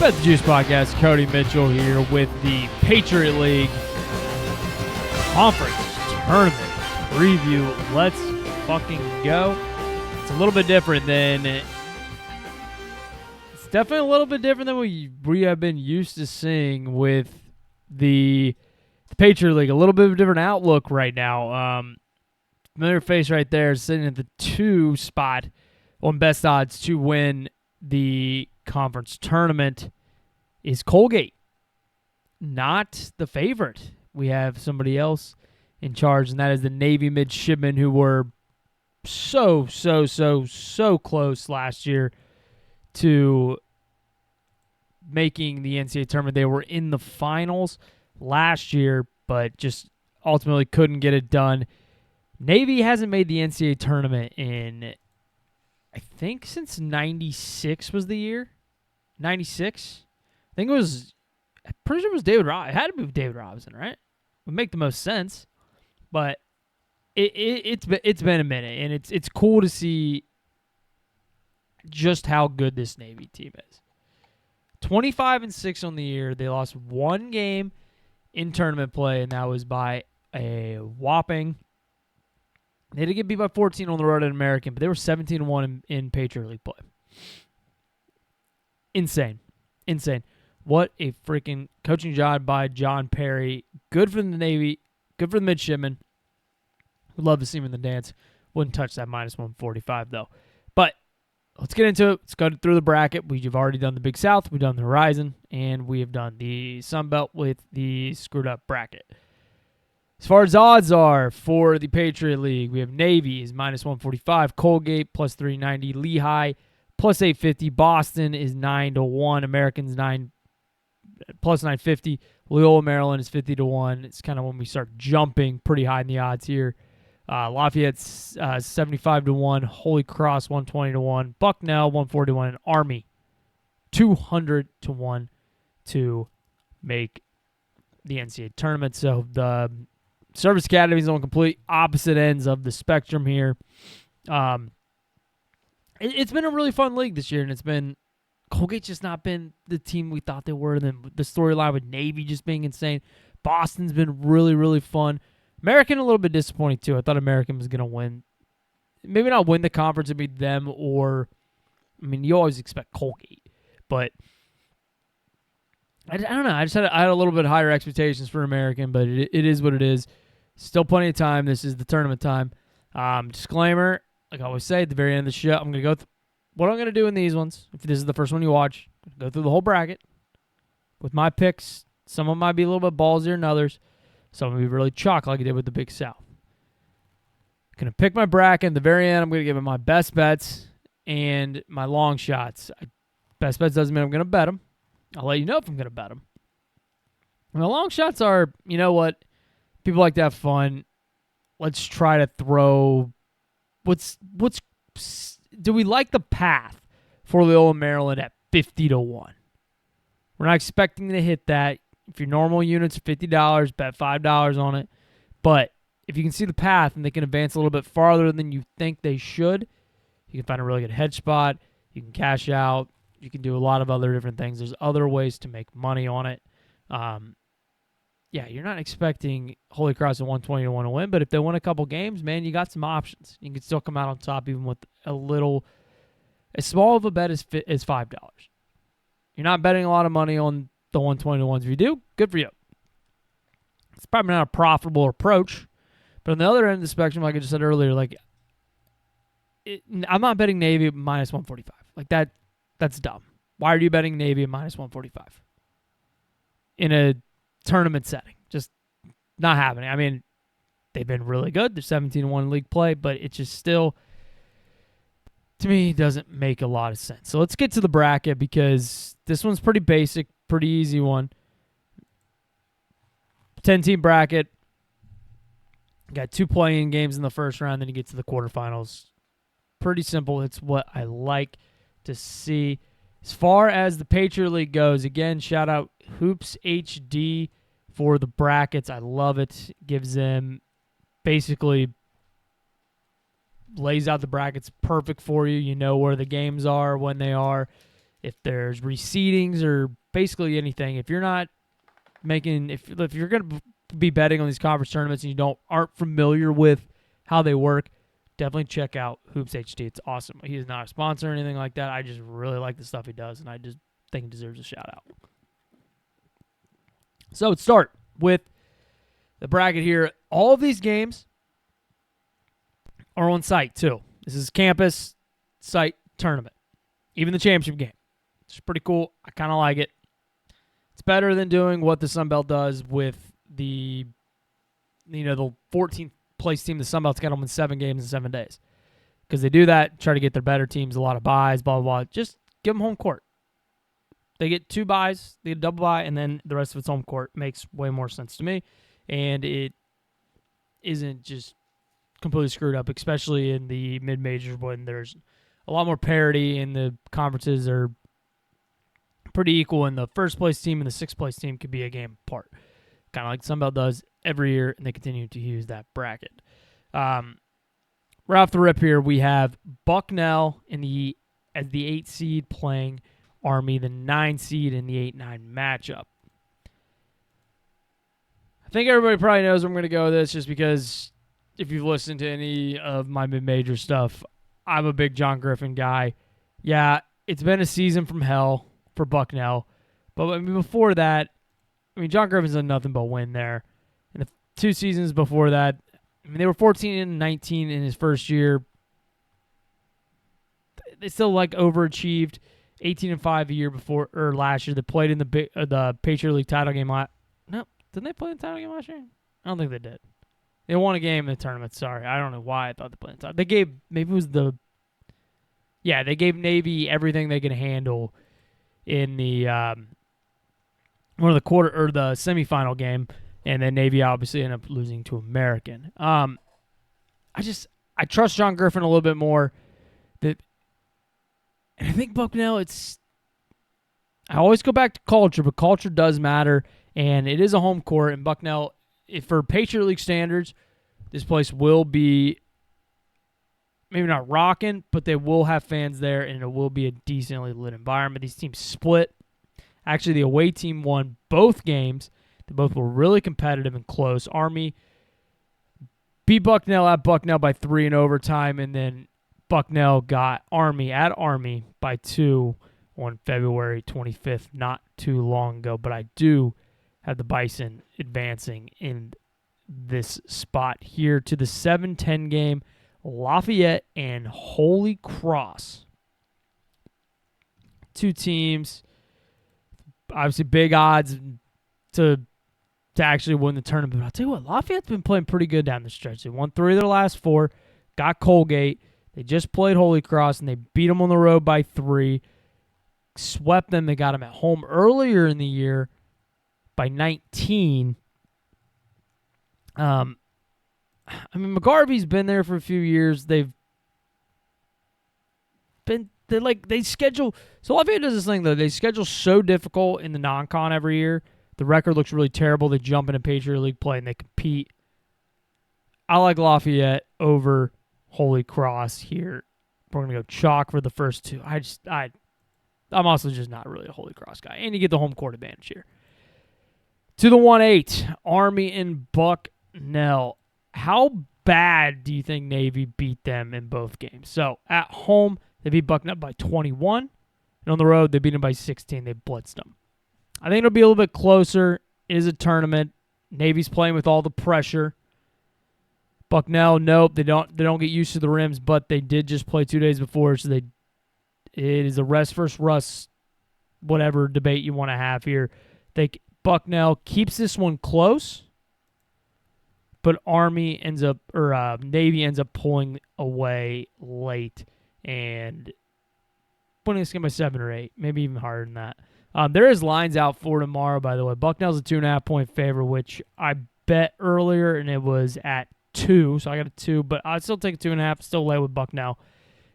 Bet the Juice Podcast, Cody Mitchell here with the Patriot League Conference Tournament preview. Let's fucking go. It's a little bit different than... It's definitely a little bit different than we have been used to seeing with the Patriot League. A little bit of a different outlook right now. Familiar face right there sitting at the 2 spot on best odds to win the conference tournament is Colgate. Not the favorite. We have somebody else in charge, and that is the Navy midshipmen who were so close last year to making the NCAA tournament. They were in the finals last year, but just ultimately couldn't get it done. Navy hasn't made the NCAA tournament in, I think, since 96 was the year. 96? I think it was, I'm pretty sure it was David Robinson. It had to be David Robinson, right? Would make the most sense. But it's been a minute, and it's cool to see just how good this Navy team is. 25-6 on the year. They lost one game in tournament play, and that was by a whopping... They did get beat by 14 on the road at American, but they were 17-1 in Patriot League play. Insane. What a freaking coaching job by John Perry. Good for the Navy. Good for the midshipmen. Would love to see him in the dance. Wouldn't touch that minus 145, though. But let's get into it. Let's go through the bracket. We've already done the Big South. We've done the Horizon. And we have done the Sun Belt with the screwed up bracket. As far as odds are for the Patriot League, we have Navy is minus 145, Colgate plus 390, Lehigh plus 850, Boston is 9-1, American's plus 950, Loyola Maryland is 50-1. It's kind of when we start jumping pretty high in the odds here. Lafayette's 75-1, Holy Cross 120-1, Bucknell 141, and Army 200-1 to make the NCAA tournament. So the Service Academy is on complete opposite ends of the spectrum here. It's been a really fun league this year, and it's been Colgate's just not been the team we thought they were. And then the storyline with Navy just being insane. Boston's been really fun. American a little bit disappointing too. I thought American was going to win. Maybe not win the conference, it'd be them or, I mean, you always expect Colgate, but I don't know. I had a little bit higher expectations for American, but it is what it is. Still plenty of time. This is the tournament time. Disclaimer, like I always say at the very end of the show, I'm going to go what I'm going to do in these ones, if this is the first one you watch, go through the whole bracket with my picks. Some of them might be a little bit ballsier than others. Some will be really chalk like I did with the Big South. Going to pick my bracket. At the very end, I'm going to give it my best bets and my long shots. Best bets doesn't mean I'm going to bet them. I'll let you know if I'm going to bet them. And the long shots are, you know what? People like to have fun. Let's try to throw. Do we like the path for Loyola Maryland at 50-1? We're not expecting to hit that. If your normal units are $50, bet $5 on it. But if you can see the path and they can advance a little bit farther than you think they should, you can find a really good hedge spot. You can cash out. You can do a lot of other different things. There's other ways to make money on it. Yeah, you're not expecting Holy Cross at 120-1 to win, but if they win a couple games, man, you got some options. You can still come out on top even with as small of a bet as $5. You're not betting a lot of money on the 120-1s. If you do, good for you. It's probably not a profitable approach, but on the other end of the spectrum, like I just said earlier, I'm not betting Navy at minus 145. Like that's dumb. Why are you betting Navy at minus 145 in a tournament setting? Just not happening. I mean, they've been really good. They're 17-1 league play, but it just still, to me, doesn't make a lot of sense. So let's get to the bracket because this one's pretty basic, pretty easy one. 10-team bracket. Got 2 play-in games in the first round, then you get to the quarterfinals. Pretty simple. It's what I like to see. As far as the Patriot League goes, again, shout out Hoops HD for the brackets. I love it. Gives them basically lays out the brackets perfect for you. You know where the games are, when they are. if there's reseedings or basically anything. If you're not making, if you're going to be betting on these conference tournaments and you aren't familiar with how they work, definitely check out Hoops HD. It's awesome. He is not a sponsor or anything like that. I just really like the stuff he does, and I just think he deserves a shout out. So let's start with the bracket here. All of these games are on site too. This is campus site tournament. Even the championship game. It's pretty cool. I kind of like it. It's better than doing what the Sun Belt does with the 14th place team. The Sun Belt's got them in 7 games in 7 days. Because they do that, try to get their better teams a lot of buys, blah, blah, blah. Just give them home court. They get 2 buys, they get a double buy, and then the rest of it's home court. Makes way more sense to me. And it isn't just completely screwed up, especially in the mid-majors when there's a lot more parity and the conferences are pretty equal, and the first place team and the 6th place team could be a game apart. Kind of like Sunbelt does every year, and they continue to use that bracket. Right off the rip here, we have Bucknell as the 8 seed playing Army, the 9 seed in the 8-9 matchup. I think everybody probably knows where I'm going to go with this, just because if you've listened to any of my mid-major stuff, I'm a big John Griffin guy. Yeah, it's been a season from hell for Bucknell. But before that, John Griffin's done nothing but win there. And the 2 seasons before that, they were 14-19 in his first year. They still overachieved. 18-5 a year before, or last year. They played in the Patriot League title game. No, didn't they play in the title game last year? I don't think they did. They won a game in the tournament. Sorry, I don't know why I thought they played in the title. They gave they gave Navy everything they could handle in the one of the quarter or the semifinal game, and then Navy obviously ended up losing to American. I trust John Griffin a little bit more. And I think Bucknell, I always go back to culture, but culture does matter, and it is a home court. And Bucknell, if for Patriot League standards, this place will be maybe not rocking, but they will have fans there, and it will be a decently lit environment. These teams split. Actually, the away team won both games. They both were really competitive and close. Army beat Bucknell at Bucknell by 3 in overtime, and then Bucknell got Army at Army by 2 on February 25th, not too long ago. But I do have the Bison advancing in this spot here to the 7-10 game. Lafayette and Holy Cross. 2 teams, obviously big odds to actually win the tournament. But I'll tell you what, Lafayette's been playing pretty good down the stretch. They won 3 of their last 4, got Colgate. They just played Holy Cross, and they beat them on the road by 3, swept them. They got them at home earlier in the year by 19. McGarvey's been there for a few years. They schedule. So Lafayette does this thing, though. They schedule so difficult in the non-con every year. The record looks really terrible. They jump into Patriot League play, and they compete. I like Lafayette over Holy Cross here. We're going to go chalk for the first 2. I'm also just not really a Holy Cross guy. And you get the home court advantage here. To the 1-8, Army and Bucknell. How bad do you think Navy beat them in both games? So, at home, they beat Bucknell by 21. And on the road, they beat them by 16. They blitzed them. I think it'll be a little bit closer. It is a tournament. Navy's playing with all the pressure. Bucknell, nope, they don't get used to the rims, but they did just play 2 days before, so it is a rest versus rust, whatever debate you want to have here. Bucknell keeps this one close, but Navy ends up pulling away late and winning this game by 7 or 8, maybe even harder than that. There is lines out for tomorrow, by the way. Bucknell's a 2.5-point favorite, which I bet earlier, and it was at 2, so I got a 2, but I'd still take a 2.5, still lay with Bucknell.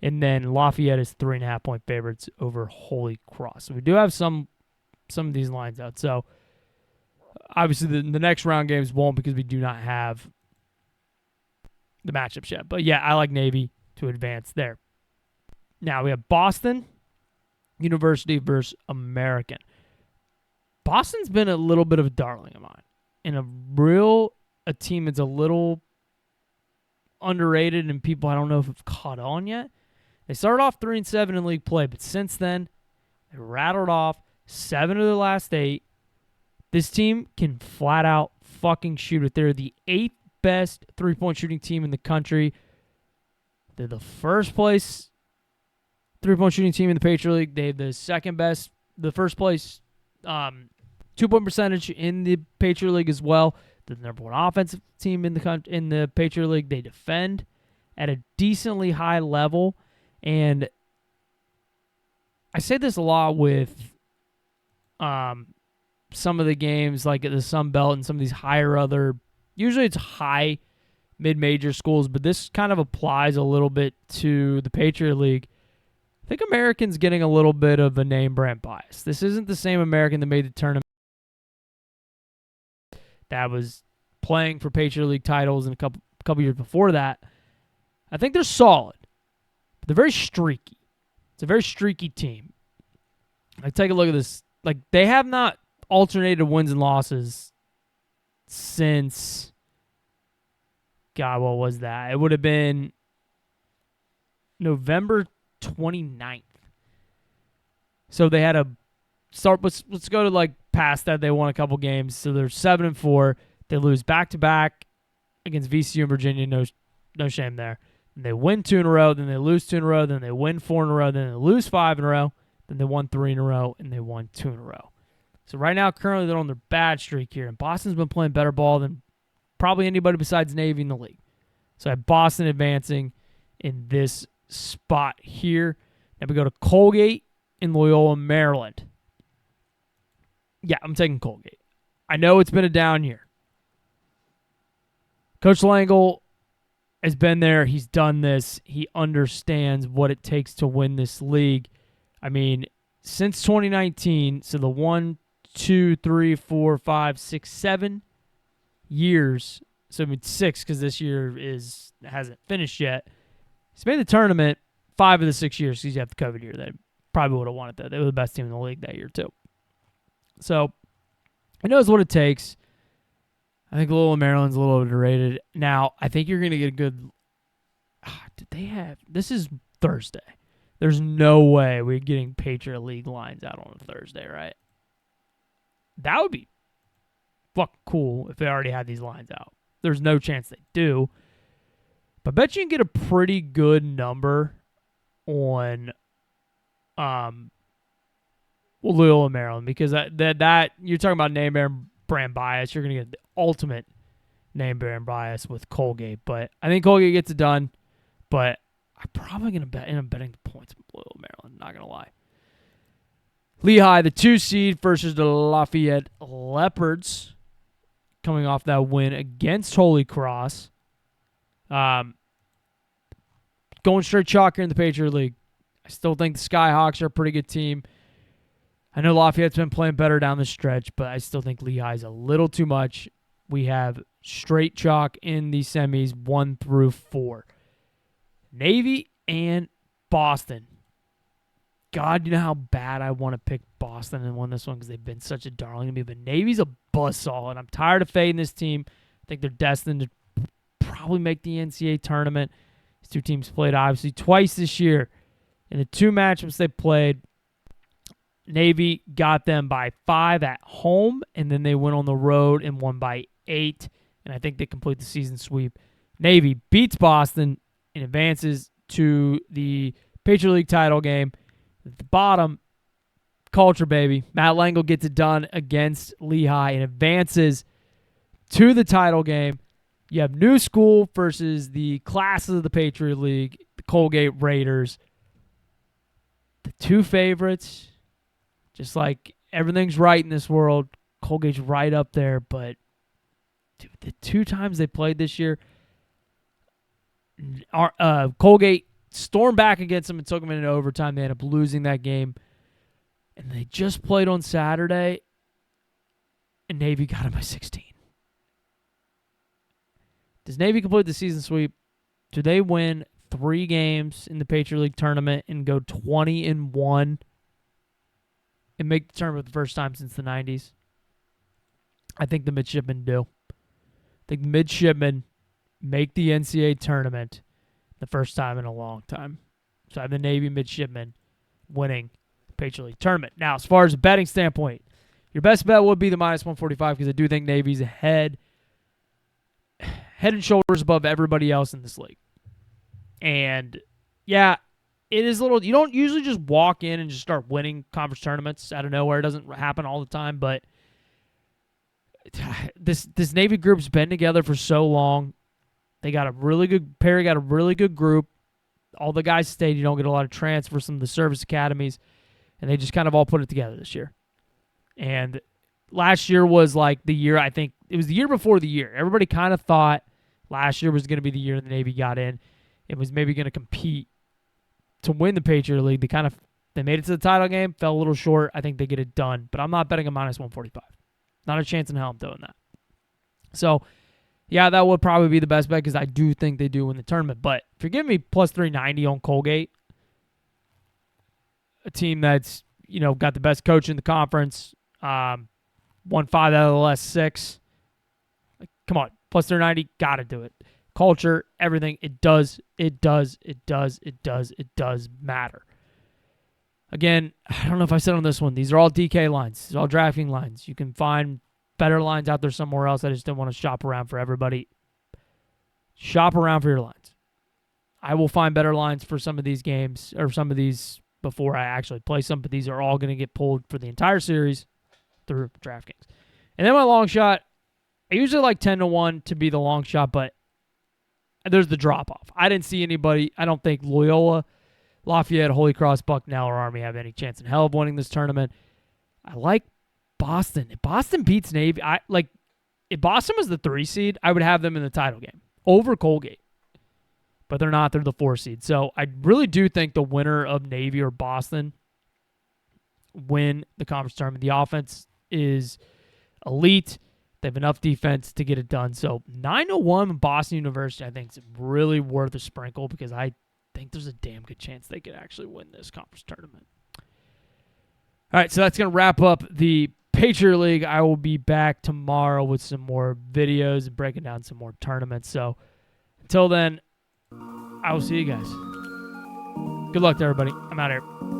And then Lafayette is 3.5-point favorites over Holy Cross. So we do have some of these lines out. So obviously the next round games won't, because we do not have the matchups yet. But yeah, I like Navy to advance there. Now we have Boston University versus American. Boston's been a little bit of a darling of mine. And a team that's a little underrated and people I don't know if have caught on yet. They started off 3-7 in league play, but since then, they rattled off 7 of their last 8. This team can flat out fucking shoot it. They're the 8th best three-point shooting team in the country. They're the first place three-point shooting team in the Patriot League. They have the first place 2-point percentage in the Patriot League as well. They're the number 1 offensive team in the Patriot League. They defend at a decently high level. And I say this a lot with some of the games like at the Sun Belt and some of these usually it's high mid-major schools, but this kind of applies a little bit to the Patriot League. I think American's getting a little bit of a name brand bias. This isn't the same American that made the tournament that was playing for Patriot League titles in a couple years before that. I think they're solid, but they're very streaky. It's a very streaky team. Like, take a look at this. Like, they have not alternated wins and losses since, God, what was that? It would have been November 29th. So they had a start. Let's go to like past that. They won a couple games. So they're 7-4. They lose back-to-back against VCU and Virginia. No shame there. And they win 2 in a row. Then they lose 2 in a row. Then they win 4 in a row. Then they lose 5 in a row. Then they won 3 in a row. And they won 2 in a row. So right now, currently, they're on their bad streak here. And Boston's been playing better ball than probably anybody besides Navy in the league. So I have Boston advancing in this spot here. Now we go to Colgate in Loyola, Maryland. Yeah, I'm taking Colgate. I know it's been a down year. Coach Langle has been there. He's done this. He understands what it takes to win this league. I mean, since 2019, so the 1, 2, 3, 4, 5, 6, 7 years. So I mean 6 because this year hasn't finished yet. He's made the tournament 5 of the 6 years because you have the COVID year. They probably would have won it though. They were the best team in the league that year too. So he knows what it takes. I think Loyola Maryland's a little underrated. Now, I think you're going to get a good... This is Thursday. There's no way we're getting Patriot League lines out on a Thursday, right? That would be fucking cool if they already had these lines out. There's no chance they do. But I bet you can get a pretty good number on Loyola Maryland because that you're talking about name brand bias. You're going to get the ultimate name brand bias with Colgate. But I think Colgate gets it done. But I'm probably going to end up betting the points with Loyola Maryland. Not going to lie. Lehigh, the 2 seed versus the Lafayette Leopards, coming off that win against Holy Cross. Going straight chalk here in the Patriot League. I still think the Skyhawks are a pretty good team. I know Lafayette's been playing better down the stretch, but I still think Lehigh's a little too much. We have straight chalk in the semis 1 through 4. Navy and Boston. God, you know how bad I want to pick Boston and win this one because they've been such a darling to me. But Navy's a buzzsaw, and I'm tired of fading this team. I think they're destined to probably make the NCAA tournament. These two teams played, obviously, twice this year. In the 2 matchups they played, Navy got them by 5 at home, and then they went on the road and won by 8. And I think they complete the season sweep. Navy beats Boston and advances to the Patriot League title game. At the bottom, culture, baby. Matt Langle gets it done against Lehigh and advances to the title game. You have New School versus the classes of the Patriot League, the Colgate Raiders. The 2 favorites, just like everything's right in this world, Colgate's right up there. But dude, the 2 times they played this year, Colgate stormed back against them and took them in overtime. They ended up losing that game. And they just played on Saturday, and Navy got them by 16. Does Navy complete the season sweep? Do they win 3 games in the Patriot League tournament and go 20-1 and make the tournament for the first time since the 90s? I think the midshipmen do. I think the midshipmen make the NCAA tournament the first time in a long time. So I have the Navy midshipmen winning the Patriot League Tournament. Now, as far as a betting standpoint, your best bet would be the minus 145 because I do think Navy's head and shoulders above everybody else in this league. And, yeah, it is a little – you don't usually just walk in and just start winning conference tournaments out of nowhere. It doesn't happen all the time, but this Navy group's been together for so long. They got a really good – Perry got a really good group. All the guys stayed. You don't get a lot of transfers from the service academies, and they just kind of all put it together this year. And last year was like the year, I think, it was the year before the year. Everybody kind of thought last year was going to be the year the Navy got in. It was maybe going to compete to win the Patriot League. They made it to the title game, fell a little short. I think they get it done, but I'm not betting a minus 145. Not a chance in hell I'm doing that. So, yeah, that would probably be the best bet because I do think they do win the tournament. But if you're giving me plus 390 on Colgate, a team that's, got the best coach in the conference, won 5 out of the last 6. Like, come on, plus 390, got to do it. Culture, everything, it does matter. Again, I don't know if I said on this one, these are all DK lines. These are all drafting lines. You can find better lines out there somewhere else. I just didn't want to shop around for everybody. Shop around for your lines. I will find better lines for some of these games or some of these before I actually play some, but these are all going to get pulled for the entire series through DraftKings. And then my long shot, I usually like 10-1 to be the long shot, but there's the drop-off. I didn't see anybody. I don't think Loyola, Lafayette, Holy Cross, Bucknell, or Army have any chance in hell of winning this tournament. I like Boston. If Boston beats Navy, if Boston was the 3 seed, I would have them in the title game over Colgate. But they're not. They're the 4 seed. So I really do think the winner of Navy or Boston win the conference tournament. The offense is elite. They have enough defense to get it done. So 9-1 Boston University, I think, is really worth a sprinkle because I think there's a damn good chance they could actually win this conference tournament. All right, so that's going to wrap up the Patriot League. I will be back tomorrow with some more videos and breaking down some more tournaments. So until then, I will see you guys. Good luck to everybody. I'm out of here.